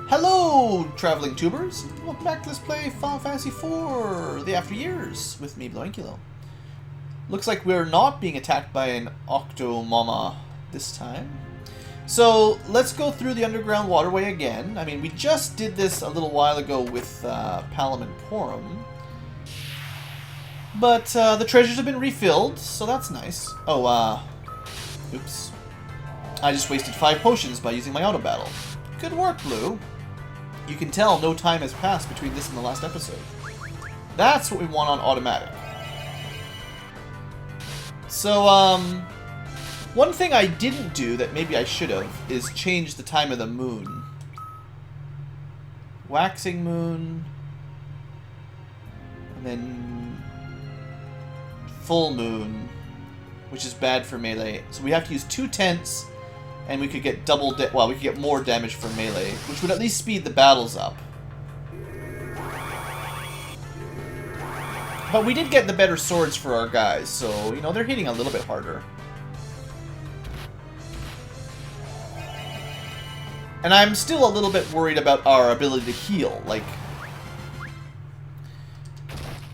Hello, traveling tubers! Welcome back to Let's Play Final Fantasy IV, the After Years, with me, BlueAnkylo. Looks like we're not being attacked by an Octomama this time. So, let's go through the underground waterway again. I mean, we just did this a little while ago with Palom and Porum. But the treasures have been refilled, so that's nice. Oh, oops. I just wasted 5 potions by using my auto battle. Good work, Blue. You can tell no time has passed between this and the last episode. That's what we want on automatic. So, one thing I didn't do that maybe I should have is change the time of the moon. Waxing moon. And then full moon, which is bad for melee. So we have to use 2 tenths. And we could get we could get more damage for melee, which would at least speed the battles up. But we did get the better swords for our guys, so, you know, they're hitting a little bit harder. And I'm still a little bit worried about our ability to heal. Like,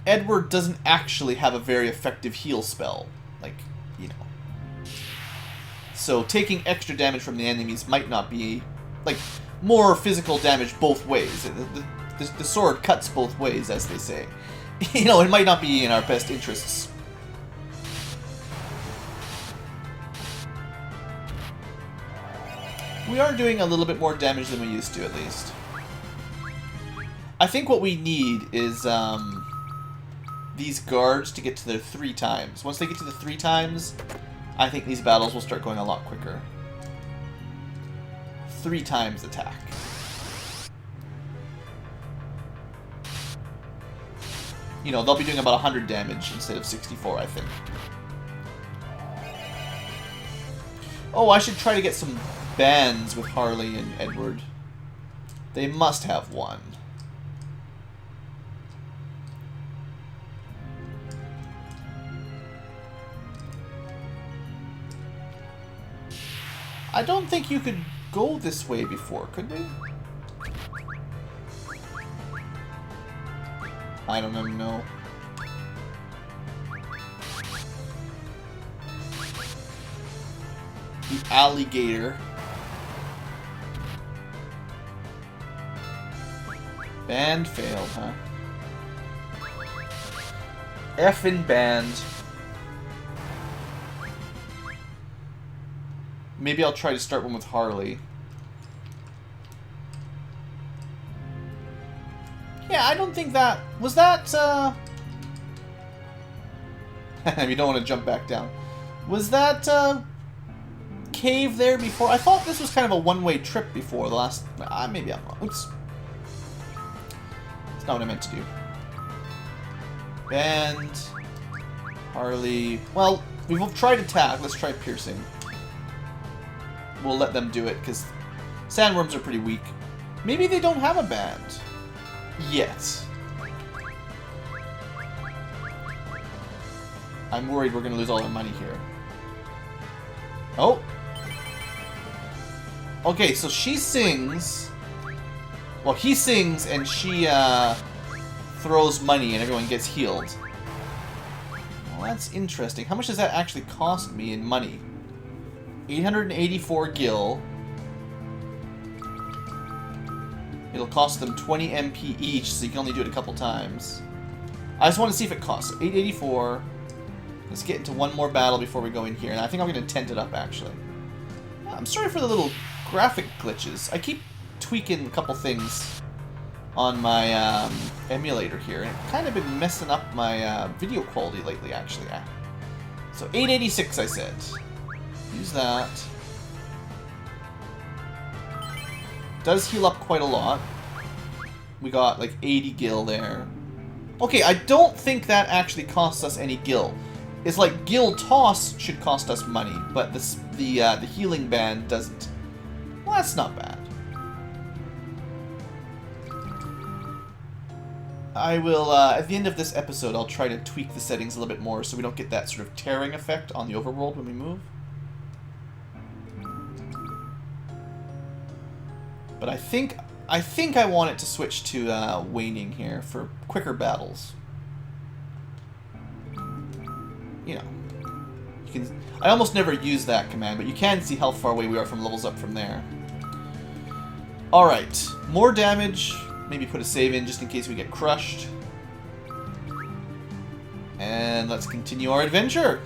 Edward doesn't actually have a very effective heal spell. Like, you know. So taking extra damage from the enemies might not be, like, more physical damage both ways. The sword cuts both ways, as they say. You know, it might not be in our best interests. We are doing a little bit more damage than we used to, at least. I think what we need is these guards to get to their 3 times. Once they get to the 3 times... I think these battles will start going a lot quicker. 3 times attack. You know, they'll be doing about 100 damage instead of 64, I think. Oh, I should try to get some bands with Harley and Edward. They must have one. I don't think you could go this way before, could we? I don't even know. The alligator. Band failed, huh? Effing band. Maybe I'll try to start one with Harley. Yeah, I don't think that... Was that, you don't want to jump back down. Was that, cave there before? I thought this was kind of a one-way trip before the last... maybe I'm wrong. Oops. That's not what I meant to do. Band... Harley... Well, we've tried attack. Let's try piercing. We'll let them do it, because sandworms are pretty weak. Maybe they don't have a band. Yet. I'm worried we're going to lose all our money here. Oh! Okay, so she sings... Well, he sings, and she, throws money, and everyone gets healed. Well, that's interesting. How much does that actually cost me in money? 884 gil. It'll cost them 20 MP each, so you can only do it a couple times. I just want to see if it costs. 884. Let's get into one more battle before we go in here. And I think I'm going to tent it up, actually. I'm sorry for the little graphic glitches. I keep tweaking a couple things on my emulator here. And it's kind of been messing up my video quality lately, actually. So 886, I said. Use that. Does heal up quite a lot. We got like 80 gil there. Okay, I don't think that actually costs us any gil. It's like gil toss should cost us money, but the healing band doesn't. Well, that's not bad. I will, at the end of this episode, I'll try to tweak the settings a little bit more so we don't get that sort of tearing effect on the overworld when we move. But I think I think I want it to switch to waning here for quicker battles. You know, you can. I almost never use that command, but you can see how far away we are from levels up from there. Alright, more damage. Maybe put a save in just in case we get crushed. And let's continue our adventure.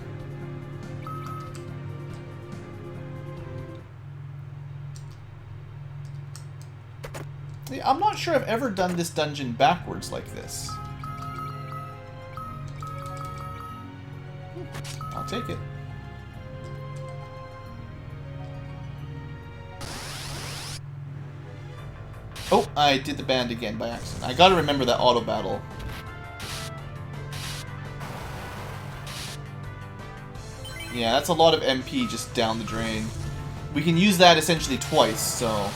I'm not sure I've ever done this dungeon backwards like this. I'll take it. Oh, I did the band again by accident. I gotta remember that auto battle. Yeah, that's a lot of MP just down the drain. We can use that essentially twice, so...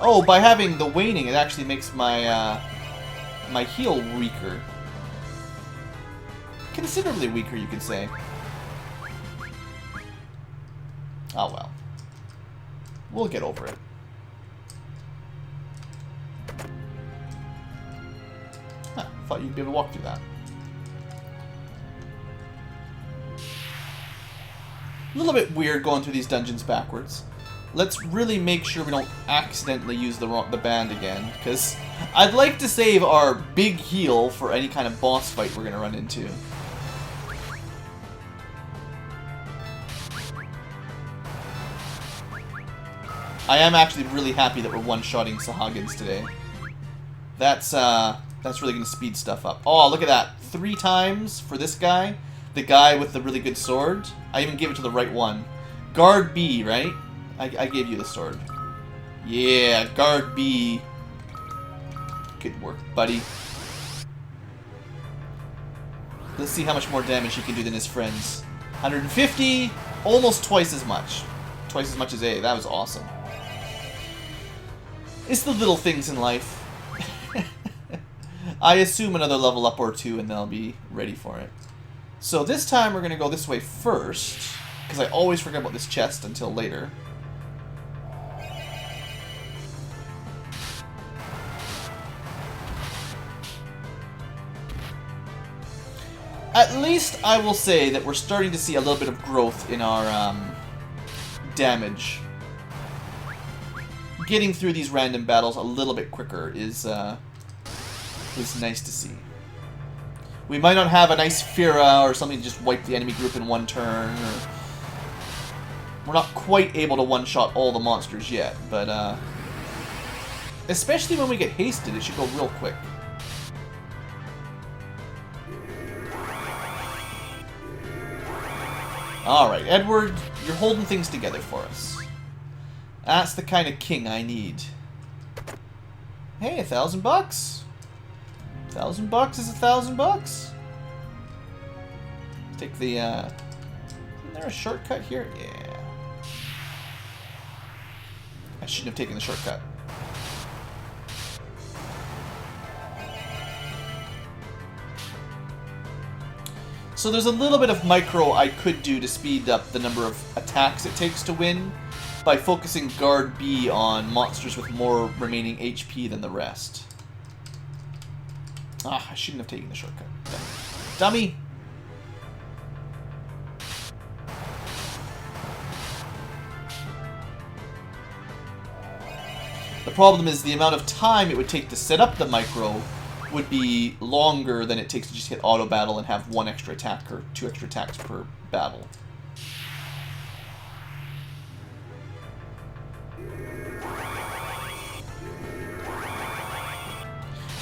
Oh, by having the waning, it actually makes my, my heal weaker. Considerably weaker, you could say. Oh well. We'll get over it. Huh, thought you'd be able to walk through that. A little bit weird going through these dungeons backwards. Let's really make sure we don't accidentally use the band again, because I'd like to save our big heal for any kind of boss fight we're going to run into. I am actually really happy that we're one-shotting Sahagins today. That's really going to speed stuff up. Oh, look at that. 3 times for this guy. The guy with the really good sword. I even gave it to the right one. Guard B, right? I gave you the sword. Yeah, Guard B. Good work, buddy. Let's see how much more damage he can do than his friends. 150, almost twice as much. Twice as much as A. That was awesome. It's the little things in life. I assume another level up or 2 and they'll be ready for it. So this time we're going to go this way first, because I always forget about this chest until later. At least I will say that we're starting to see a little bit of growth in our damage. Getting through these random battles a little bit quicker is nice to see. We might not have a nice Fira or something to just wipe the enemy group in one turn. Or we're not quite able to one-shot all the monsters yet, but especially when we get hasted, it should go real quick. Alright, Edward, you're holding things together for us. That's the kind of king I need. Hey, $1,000 bucks. $1,000 is $1,000 bucks. Take the, isn't there a shortcut here? Yeah. I shouldn't have taken the shortcut. So there's a little bit of micro I could do to speed up the number of attacks it takes to win by focusing Guard B on monsters with more remaining HP than the rest. Ah, I shouldn't have taken the shortcut. Dummy! The problem is the amount of time it would take to set up the micro would be longer than it takes to just hit auto battle and have 1 extra attack or 2 extra attacks per battle.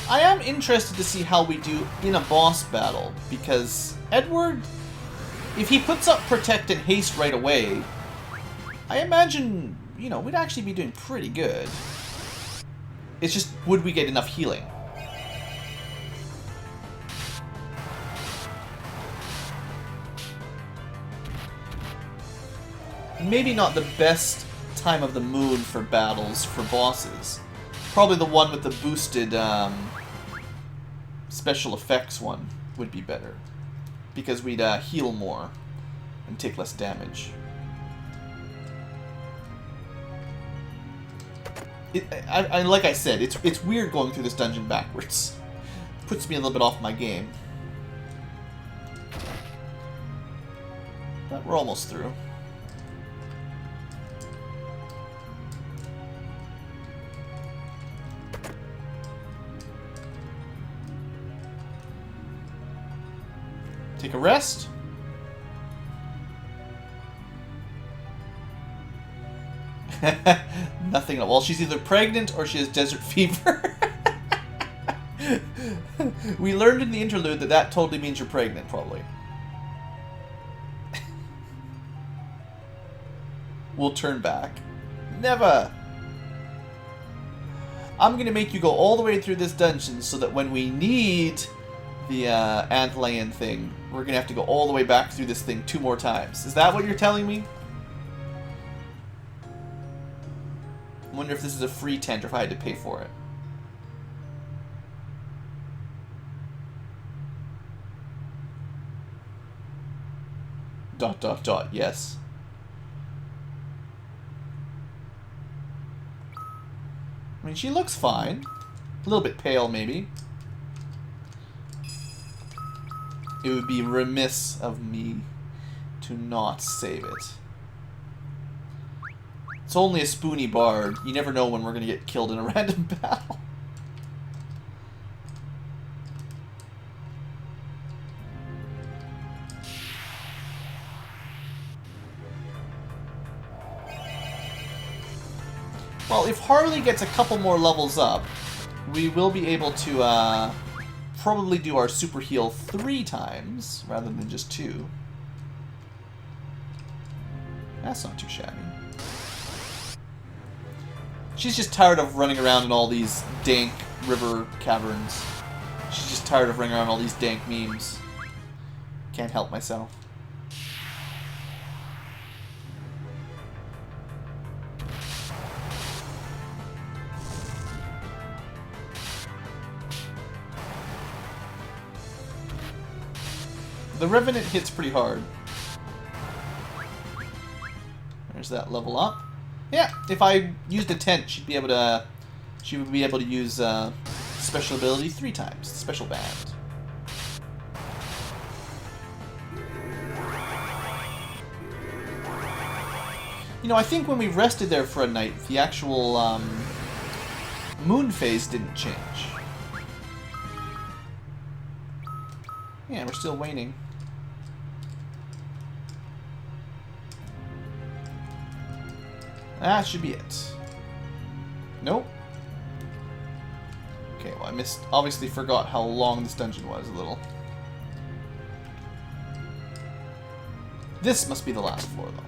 I am interested to see how we do in a boss battle, because Edward, if he puts up Protect and Haste right away, I imagine, you know, we'd actually be doing pretty good. It's just, would we get enough healing? Maybe not the best time of the moon for battles for bosses. Probably the one with the boosted special effects one would be better, because we'd heal more and take less damage. Like I said, it's weird going through this dungeon backwards. Puts me a little bit off my game. But we're almost through. Take a rest. Nothing. Well, she's either pregnant or she has desert fever. We learned in the interlude that that totally means you're pregnant, probably. We'll turn back. Never! I'm gonna make you go all the way through this dungeon so that when we need the Anthelaean thing, we're gonna have to go all the way back through this thing 2 more times. Is that what you're telling me? I wonder if this is a free tent or if I had to pay for it. Dot, dot, dot, yes. I mean, she looks fine. A little bit pale, maybe. It would be remiss of me to not save it. It's only a spoony bard. You never know when we're going to get killed in a random battle. Well, if Harley gets a couple more levels up, we will be able to probably do our super heal 3 times rather than just 2. That's not too shabby. She's just tired of running around in all these dank river caverns. She's just tired of running around all these dank memes. Can't help myself. The Revenant hits pretty hard. There's that level up. Yeah, if I used a tent, she'd be able to. She would be able to use special ability 3 times. Special band. You know, I think when we rested there for a night, the actual moon phase didn't change. Yeah, we're still waning. That should be it. Nope. Okay, well I obviously forgot how long this dungeon was a little. This must be the last floor though.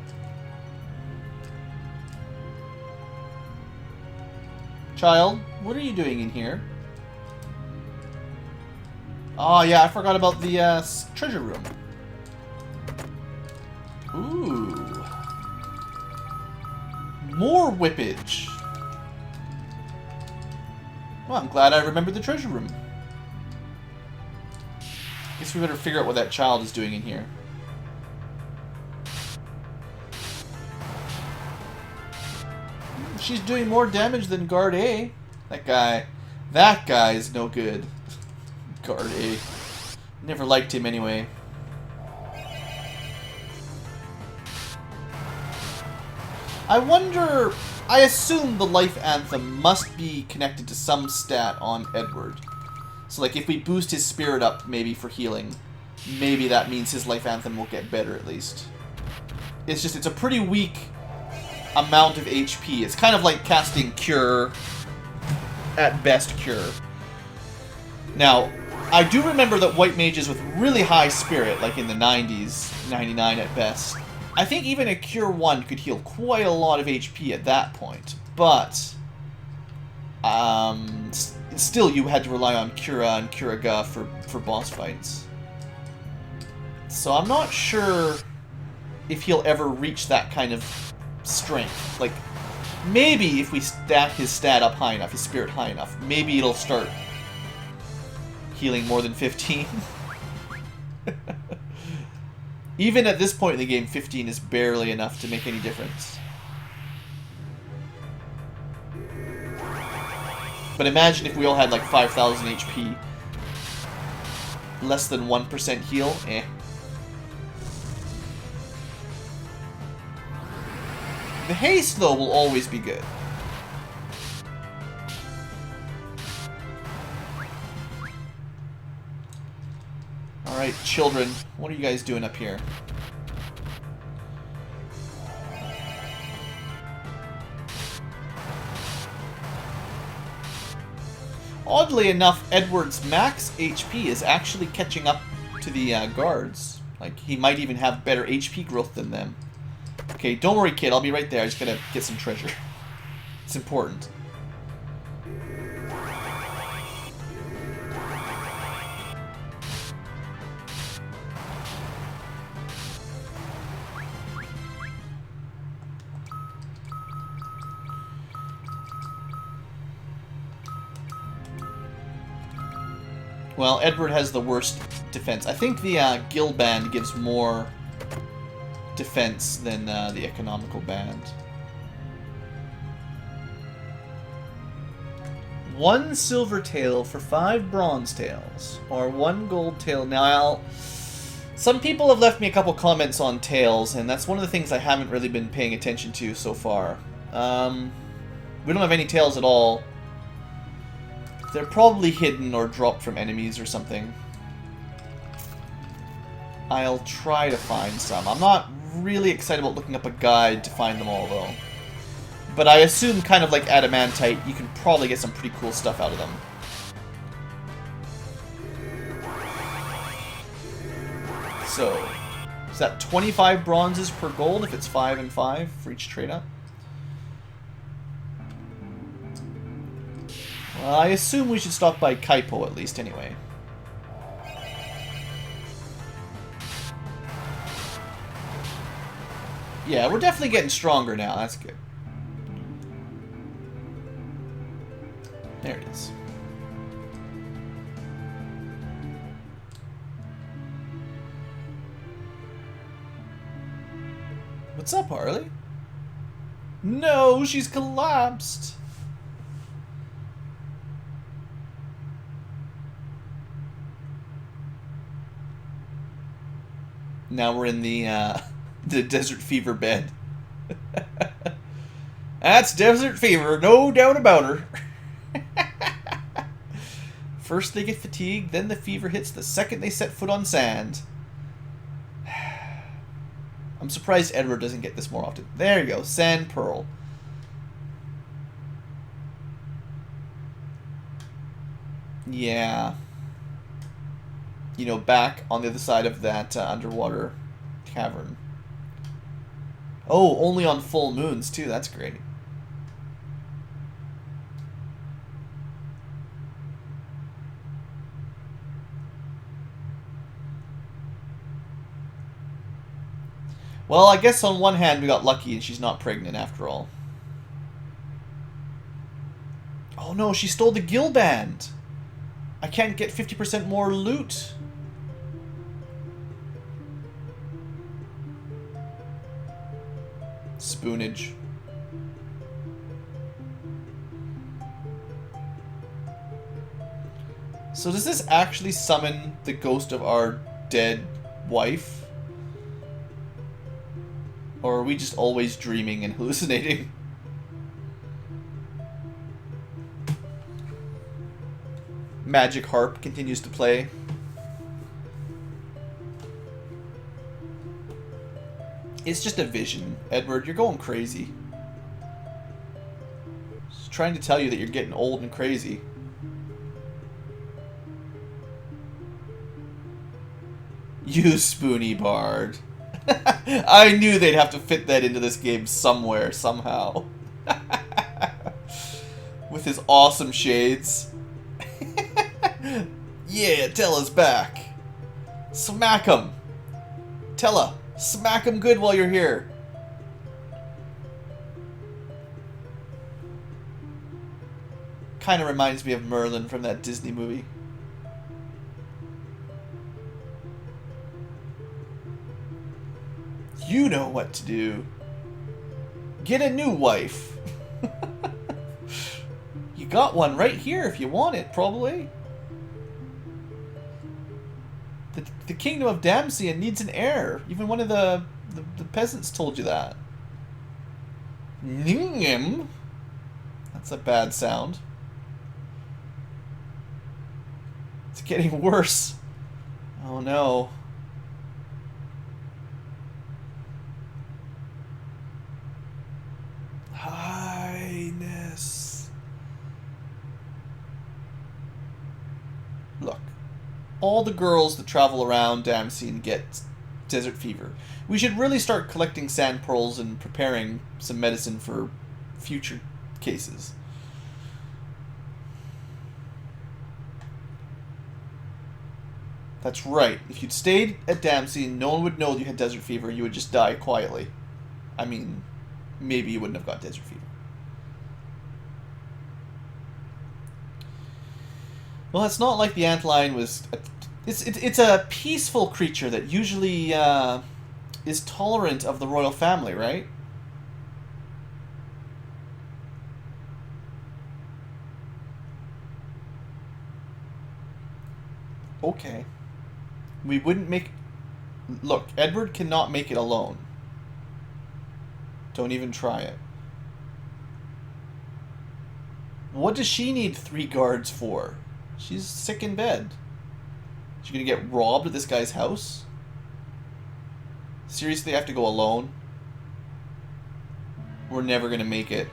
Child, what are you doing in here? Oh yeah, I forgot about the treasure room. Ooh. More whippage. Well, I'm glad I remembered the treasure room. Guess we better figure out what that child is doing in here. She's doing more damage than Guard A. That guy is no good. Guard A. Never liked him anyway. I wonder... I assume the life anthem must be connected to some stat on Edward. So, like, if we boost his spirit up, maybe, for healing, maybe that means his life anthem will get better, at least. It's just, it's a pretty weak amount of HP. It's kind of like casting Cure, at best Cure. Now, I do remember that white mages with really high spirit, like in the 90s, 99 at best, I think even a Cure 1 could heal quite a lot of HP at that point, but still you had to rely on Cura and Curaga for boss fights. So I'm not sure if he'll ever reach that kind of strength. Like, maybe if we stack his stat up high enough, his spirit high enough, maybe it'll start healing more than 15. Even at this point in the game, 15 is barely enough to make any difference. But imagine if we all had like 5,000 HP. Less than 1% heal? Eh. The haste, though, will always be good. Alright, children. What are you guys doing up here? Oddly enough, Edward's max HP is actually catching up to the guards. Like, he might even have better HP growth than them. Okay, don't worry, kid. I'll be right there. I just gotta get some treasure. It's important. Well, Edward has the worst defense. I think the Gill Band gives more defense than the Economical Band. 1 silver tail for 5 bronze tails, or 1 gold tail. Now, some people have left me a couple comments on tails, and that's one of the things I haven't really been paying attention to so far. We don't have any tails at all. They're probably hidden or dropped from enemies or something. I'll try to find some. I'm not really excited about looking up a guide to find them all, though. But I assume, kind of like Adamantite, you can probably get some pretty cool stuff out of them. So, is that 25 bronzes per gold if it's 5 and 5 for each trade-up? Well, I assume we should stop by Kaipo at least, anyway. Yeah, we're definitely getting stronger now. That's good. There it is. What's up, Harley? No, she's collapsed. Now we're in the Desert Fever bed. That's Desert Fever, no doubt about her. First they get fatigued, then the fever hits the second they set foot on sand. I'm surprised Edward doesn't get this more often. There you go, Sand Pearl. Yeah. You know, back on the other side of that underwater cavern. Oh, only on full moons, too. That's great. Well, I guess on one hand we got lucky and she's not pregnant after all. Oh no, she stole the Gill Band! I can't get 50% more loot. Spoonage. So does this actually summon the ghost of our dead wife? Or are we just always dreaming and hallucinating? Magic harp continues to play. It's just a vision, Edward. You're going crazy. Just trying to tell you that you're getting old and crazy. You spoony bard. I knew they'd have to fit that into this game somewhere, somehow. With his awesome shades. Yeah, Tella's back. Smack him. Tella, smack him good while you're here. Kind of reminds me of Merlin from that Disney movie. You know what to do. Get a new wife. You got one right here if you want it, probably. The kingdom of Damsian needs an heir. Even one of the peasants told you that. Ningim? That's a bad sound. It's getting worse. Oh no. Highness. Look. All the girls that travel around Damsian get desert fever. We should really start collecting sand pearls and preparing some medicine for future cases. That's right. If you'd stayed at Damsian, no one would know you had desert fever. You would just die quietly. I mean, maybe you wouldn't have got desert fever. Well, it's not like the antlion was... It's a peaceful creature that usually is tolerant of the royal family, right? Okay. We wouldn't make... Look, Edward cannot make it alone. Don't even try it. What does she need 3 guards for? She's sick in bed. She's gonna get robbed at this guy's house? Seriously, I have to go alone? We're never gonna make it.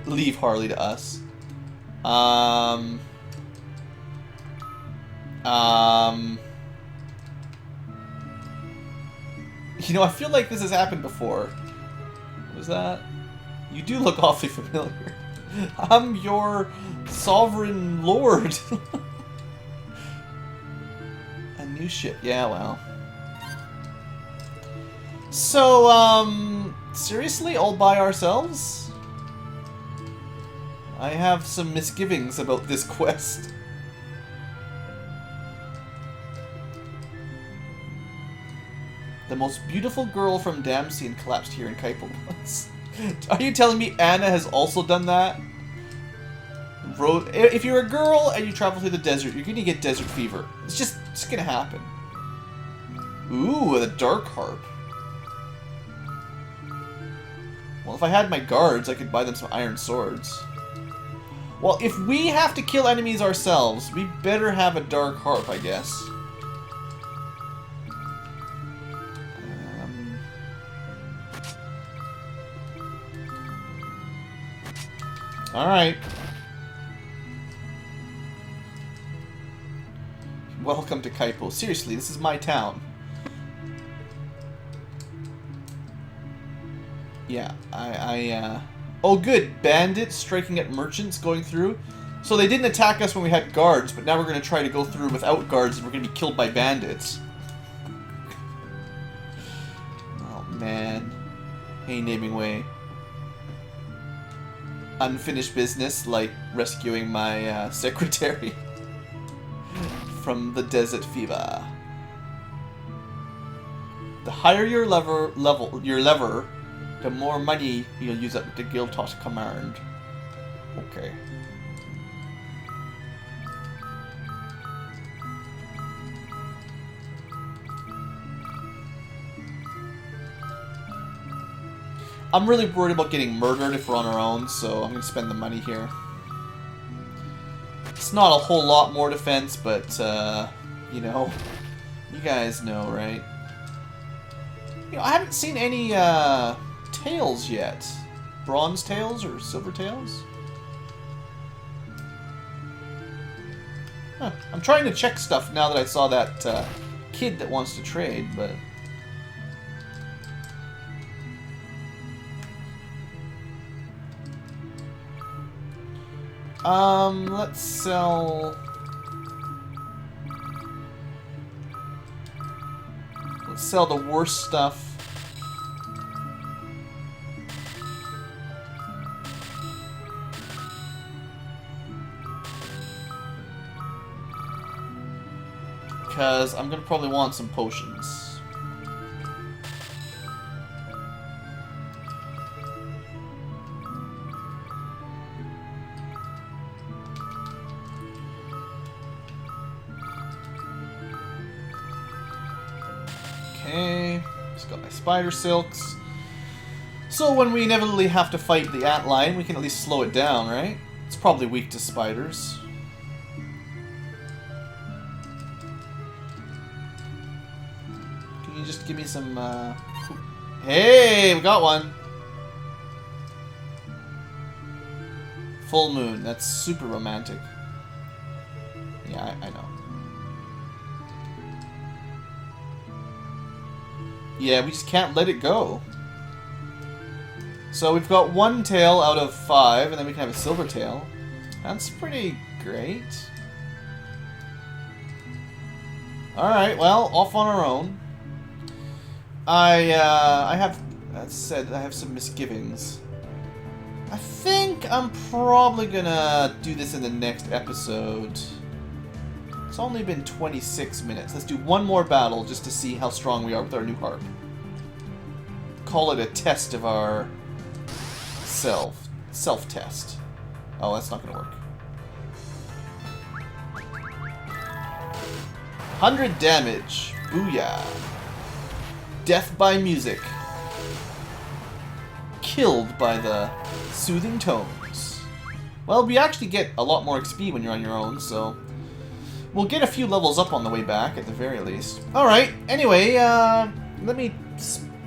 Leave Harley to us. You know, I feel like this has happened before. What was that? You do look awfully familiar. I'm your sovereign lord. A new ship. Yeah, well. So, seriously, all by ourselves? I have some misgivings about this quest. The most beautiful girl from Damsian collapsed here in Kaipo once. Are you telling me Anna has also done that? If you're a girl and you travel through the desert, you're gonna get desert fever. It's gonna happen. Ooh, the dark harp. Well, if I had my guards, I could buy them some iron swords. Well, if we have to kill enemies ourselves, we better have a dark harp, I guess. Alright. Welcome to Kaipo. Seriously, this is my town. Yeah, Oh, good. Bandits striking at merchants going through. So they didn't attack us when we had guards, but now we're going to try to go through without guards and we're going to be killed by bandits. Oh, man. Hey, naming way. Unfinished business, like rescuing my secretary from the desert fever. The higher your lever, the more money you'll use up the guild toss command. Okay. I'm really worried about getting murdered if we're on our own, so I'm going to spend the money here. It's not a whole lot more defense, but, you know, you guys know, right? You know, I haven't seen any, tails yet. Bronze tails or silver tails? Huh. I'm trying to check stuff now that I saw that, kid that wants to trade, but... let's sell... Let's sell the worst stuff. Because I'm gonna probably want some potions. Just got my spider silks. So when we inevitably have to fight the antlion, we can at least slow it down, right? It's probably weak to spiders. Can you just give me some, Hey, we got one! Full moon. That's super romantic. Yeah, I know. Yeah, we just can't let it go. So we've got 1 tail out of 5, and then we can have a silver tail. That's pretty great. Alright, well, off on our own. I have, as said, I have some misgivings. I think I'm probably gonna do this in the next episode. It's only been 26 minutes. Let's do one more battle just to see how strong we are with our new harp. Call it a test of our self-test. Oh, that's not gonna work. 100 damage. Booyah. Death by music. Killed by the soothing tones. Well, we actually get a lot more XP when you're on your own, so we'll get a few levels up on the way back, at the very least. Alright, anyway, let me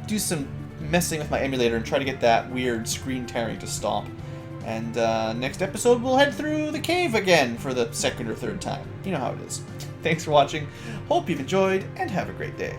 do some messing with my emulator and try to get that weird screen tearing to stop. And next episode, we'll head through the cave again for the 2nd or 3rd time. You know how it is. Thanks for watching. Hope you've enjoyed, and have a great day.